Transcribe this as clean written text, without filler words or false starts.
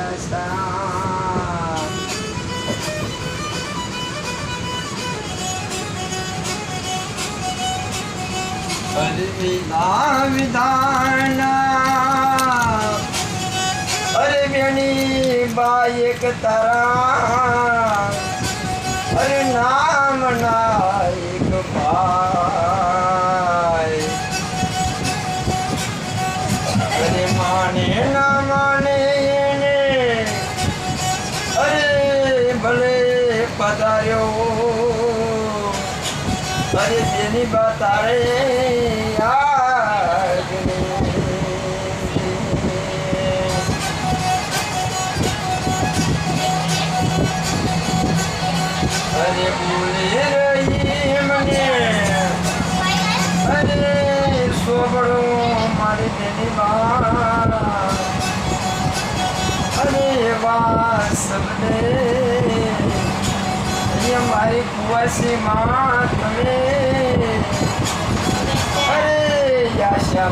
આશા વિધા વિધાન અરે બેની બાઈ એક તારા અરે નામ ના એક ભાઈ અરે માને ના માને એને અરે ભલે પધાર્યો અરે જેની બતારે અરે ભૂલી રહી મને અરે સોબડો મારી તેની બાર અરે એવા સબને મારી કુવાસી માં તમે અરે યાશા